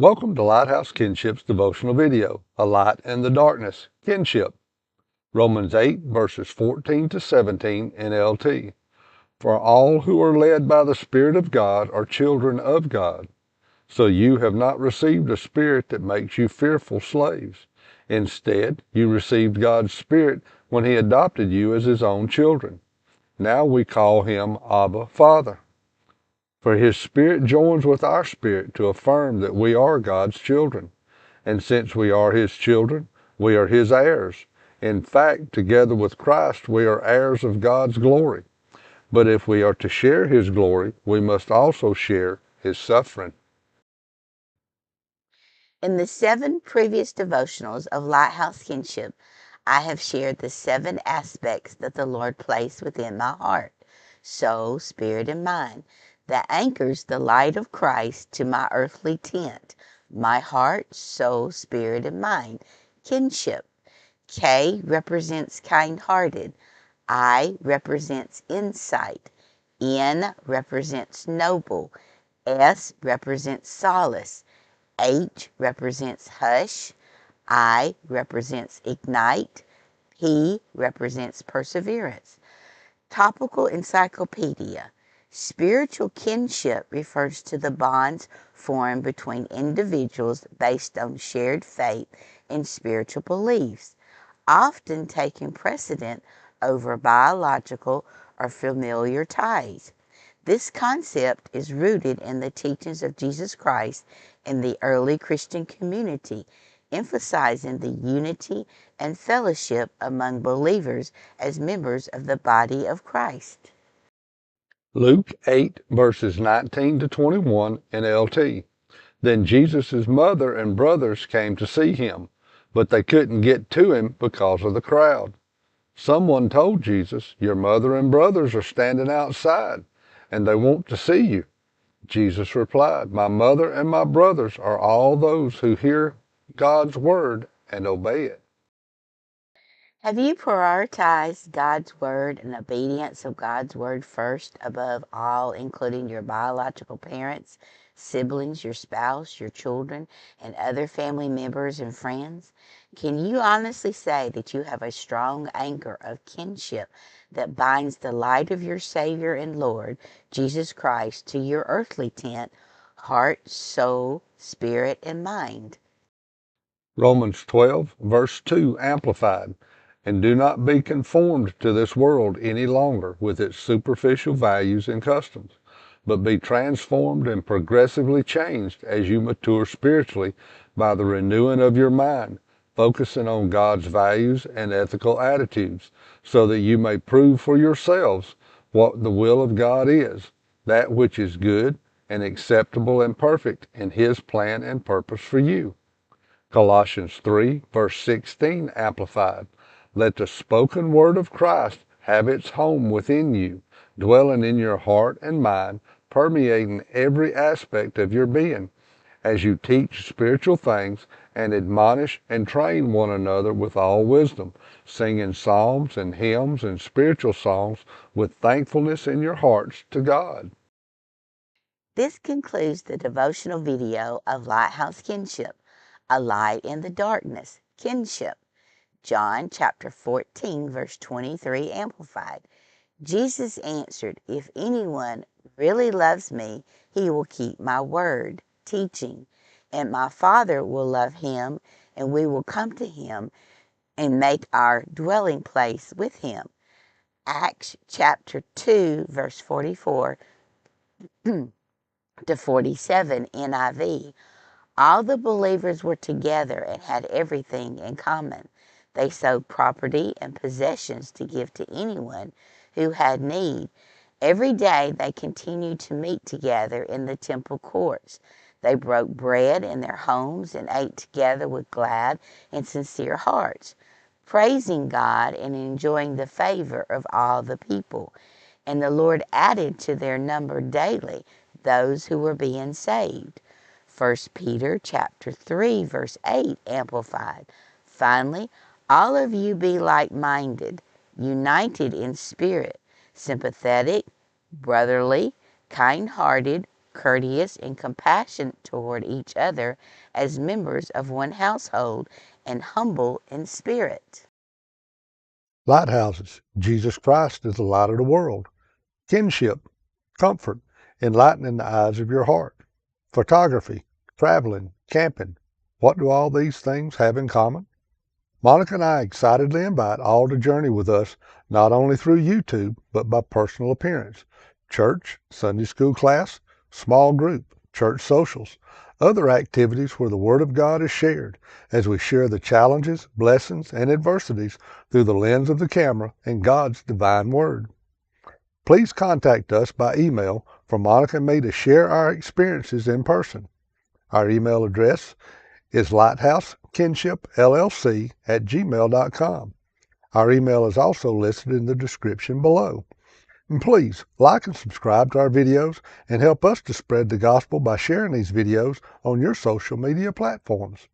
Welcome to Lighthouse Kinship's devotional video, A Light in the Darkness, Kinship. Romans 8, verses 14 to 17, NLT. For all who are led by the Spirit of God are children of God. So you have not received a spirit that makes you fearful slaves. Instead, you received God's Spirit when He adopted you as His own children. Now we call Him Abba, Father. For His Spirit joins with our spirit to affirm that we are God's children. And since we are His children, we are His heirs. In fact, together with Christ, we are heirs of God's glory. But if we are to share His glory, we must also share His suffering. In the 7 previous devotionals of Lighthouse Kinship, I have shared the 7 aspects that the Lord placed within my heart, soul, spirit, and mind, that anchors the light of Christ to my earthly tent, my heart, soul, spirit, and mind, kinship. K represents kind-hearted. I represents insight. N represents noble. S represents solace. H represents hush. I represents ignite. P represents perseverance. Topical encyclopedia. Spiritual kinship refers to the bonds formed between individuals based on shared faith and spiritual beliefs, often taking precedent over biological or familiar ties. This concept is rooted in the teachings of Jesus Christ in the early Christian community, emphasizing the unity and fellowship among believers as members of the body of Christ. Luke 8, verses 19 to 21, NLT. Then Jesus' mother and brothers came to see Him, but they couldn't get to Him because of the crowd. Someone told Jesus, "Your mother and brothers are standing outside, and they want to see you." Jesus replied, "My mother and my brothers are all those who hear God's word and obey it." Have you prioritized God's word and obedience of God's word first above all, including your biological parents, siblings, your spouse, your children, and other family members and friends? Can you honestly say that you have a strong anchor of kinship that binds the light of your Savior and Lord, Jesus Christ, to your earthly tent, heart, soul, spirit, and mind? Romans 12, verse 2, Amplified. And do not be conformed to this world any longer with its superficial values and customs, but be transformed and progressively changed as you mature spiritually by the renewing of your mind, focusing on God's values and ethical attitudes, so that you may prove for yourselves what the will of God is, that which is good and acceptable and perfect in His plan and purpose for you. Colossians 3, verse 16, Amplified. Let the spoken word of Christ have its home within you, dwelling in your heart and mind, permeating every aspect of your being, as you teach spiritual things and admonish and train one another with all wisdom, singing psalms and hymns and spiritual songs with thankfulness in your hearts to God. This concludes the devotional video of Lighthouse Kinship, A Light in the Darkness, Kinship. John chapter 14, verse 23, Amplified. Jesus answered, "If anyone really loves me, he will keep my word," teaching, "and my Father will love him, and we will come to him and make our dwelling place with him." Acts chapter 2, verse 44 to 47, NIV. All the believers were together and had everything in common. They sold property and possessions to give to anyone who had need. Every day they continued to meet together in the temple courts. They broke bread in their homes and ate together with glad and sincere hearts, praising God and enjoying the favor of all the people. And the Lord added to their number daily those who were being saved. 1 Peter chapter 3, verse 8, Amplified. Finally, all of you be like-minded, united in spirit, sympathetic, brotherly, kind-hearted, courteous and compassionate toward each other as members of one household, and humble in spirit. Lighthouses. Jesus Christ is the light of the world. Kinship. Comfort. Enlightening the eyes of your heart. Photography. Traveling. Camping. What do all these things have in common? Monica and I excitedly invite all to journey with us not only through YouTube, but by personal appearance. Church, Sunday school class, small group, church socials, other activities where the Word of God is shared as we share the challenges, blessings, and adversities through the lens of the camera and God's divine Word. Please contact us by email for Monica and me to share our experiences in person. Our email address is lighthousekinshipllc@gmail.com. Our email is also listed in the description below. And please like and subscribe to our videos and help us to spread the gospel by sharing these videos on your social media platforms.